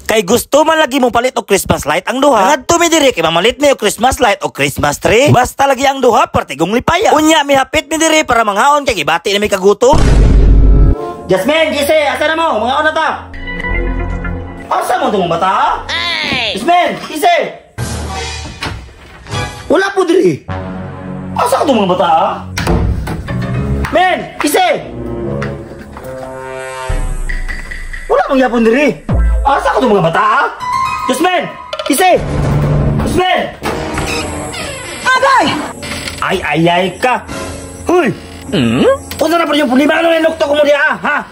Kay gusto man lagi mo palit og Christmas light ang duha. Ngadto mi diri kay mamalit mi og Christmas light o Christmas tree. Basta lagi ang duha pertigong lipaya. Unya mi hapit mi diri para manghaon kay gibati na mi kagutom. Jasmine, Gise, asa na mo? Manghaon na ta. Asa mo tong bata? Jasmine, Gise. Wala po diri. Asa ka tong mga bata? Men, Gise. Wala mong yapon diri. Asa ka itong mga bata? Jasmine! Ise! Jasmine! Agay! Ay ka! Huy! Kung na pa rin yung problema, ano yung nukto ko mo diya, ha?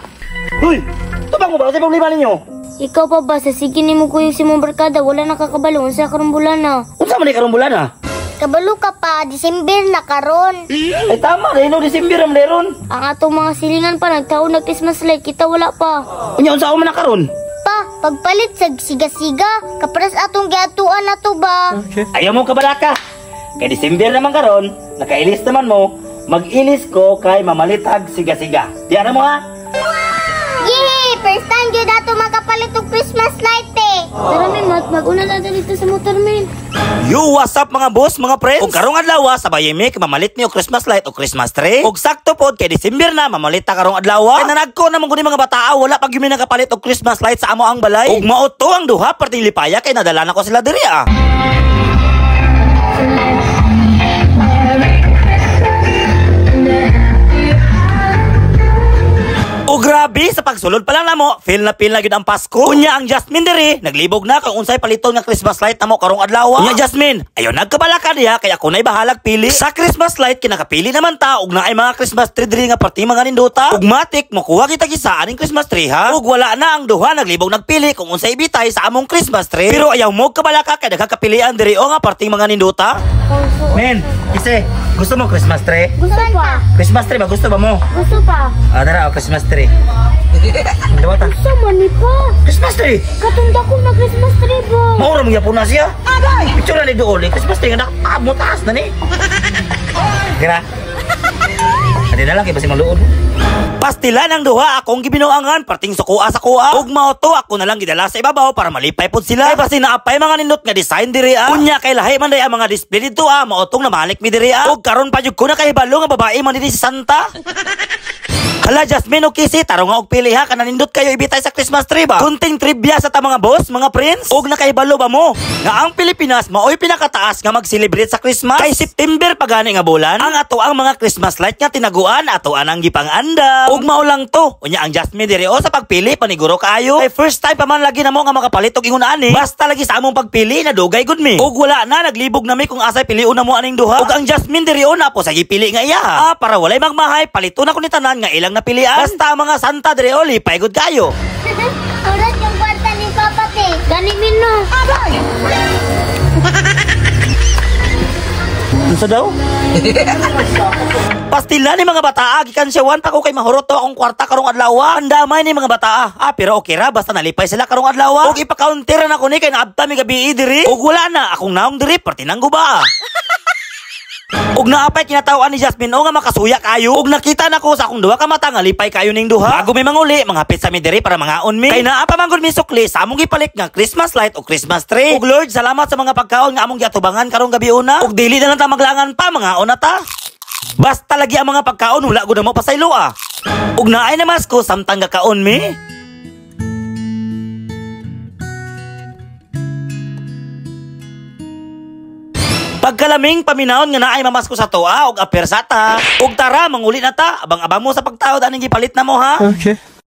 Huy! Tubang mo ba? Sa problema ninyo? Ikaw pa ba? Sa sige ni mo kuya si mong barkada, wala nakakabalo. Unsa karong bulan na? Unsa man ay karong bulan, ha? Kabalo ka pa, December na karon. Ay tama, rin, no, December ang meron. Ang atong mga silingan pa, nagtaon na Christmas light, kita wala pa. Unya, unsa ako man na karon? Pa, pagpalit sa siga-siga, kaparas atong giatuan na to ba? Ayaw mo kabalaka. Kay December naman karon, nakailis naman mo, mag-ilis ko kay mamalitag siga-siga. Diyan mo ha? Yee! First time yun ato makapalit og Christmas light eh! Tara min, mag-una na dito sa motor min. Yo, what's up mga boss, mga friends? Kung karong adlaw sabay mi mamalit mi og Christmas light o Christmas tree. Ug sakto pod kay December na mamalit ta karong adlaw. Kay nanagko na mong mga bata, wala pag yumi nakapalit og Christmas light sa amo ang balay. Ug mao to ang duha perting lipaya kay nadala na ko sila diri ah. O grabe, sa pagsulod pa lang namo, feel na gid ang Pasko. Unya ang Jasmine diri, naglibog na kung unsay paliton nga Christmas light namo karong adlaw. Unya Jasmine, ayo nagkabala ka diha kay ako nay bahalag pili. Sa Christmas light kinakapili naman ta ug naay mga Christmas tree diri nga party mga ninduta. Ug matik makuha kita gisa aning Christmas tree ha. Ug wala na ang duha naglibog nagpili kung unsay ibitay sa among Christmas tree. Pero ayaw mo kabala ka kay nagkakapilian diri o nga party mga ninduta. Men, Ise, gusto mo Christmas tree? Gusto pa. Christmas tree ba gusto ba mo? Gusto pa. Dara o Christmas tree. Dawata. Gusto mo ni pa. Christmas tree. Katunda ko na Christmas tree ba? Maura mong yapon na siya. Agay! Picture na ni doon. Christmas tree nga nakapamutaas na ni. Kira. Adi na lang kay basi maluod. Pastilan ang duha akong gibinuangan parting sukuha sa kuha. Ug mao to ako na lang gidala sa ibabaw para malipay pod sila. Kay basi naapay mga nindot nga design diri ah. Unya kay lahi man day ang mga display dito ah. Mao tong namalik mi diri ah. Ug karon pa jud ko na kahibalo nga babae man dinhi si Santa. Hala Jasmine o Kisi, taro nga og pili ha, kananindot kayo ibitay sa Christmas tree ba? Kunting trivia sa ta mga boss, mga friends. Og nakaibalo ba mo? Nga ang Pilipinas maoy pinakataas nga mag-celebrate sa Christmas. Kay September pa gani nga bulan, ang ato ang mga Christmas light nga tinaguan, ato anang gipangandam. Og mao lang to. Unya ang Jasmine diri o sa pagpili paniguro kayo. Kay first time pa man lagi namo nga makapalit og ingon ani. Basta lagi sa among pagpili na dugay gud mi. Og wala na naglibog na mi kung asay piliun na mo aning duha. Og ang Jasmine diri o na po sa gipili nga iya ha. Para walay magmahay, paliton ako ni tanan nga ilang napilian. Basta mga Santa dre oli, paigod kayo. Urat yung kwarta ni Papa te. Gani min no. Agay! Ano sa daw? Pastila ni mga bata, gikan siya wan pa ko kay mahurot to akong kwarta karong adlaw. Andamay ni mga bata. Pero okay ra basta nalipay sila karong adlaw. Og ipa-counter na ko ni kay naabta mi gabi diri. Og wala na akong naong diri perti nang guba. Og naapay kinatawaan ni Jasmine o nga makasuya kayo. Og nakita na ko sa akong duha ka mata nga lipay kayo ning duha. Bago may manguli, manghapit sa mi diri para mangaon mi. Kay naa pa man gud mi sukli sa among gipalit nga Christmas light o Christmas tree. Og Lord, salamat sa mga pagkaon nga among giatubangan karong gabi una. Og dili na lang ta maglangan pa, mangaon na ta. Basta lagi ang mga pagkaon wala gud mo pasaylo ah. Og naay na mas ko samtang gakaon mi. Pagkalaming paminahon nga naay mamasko sa toa og apersata. Og tara manguli na ta, abang-abang mo sa pagtawad aning gipalit na mo ha. Okay.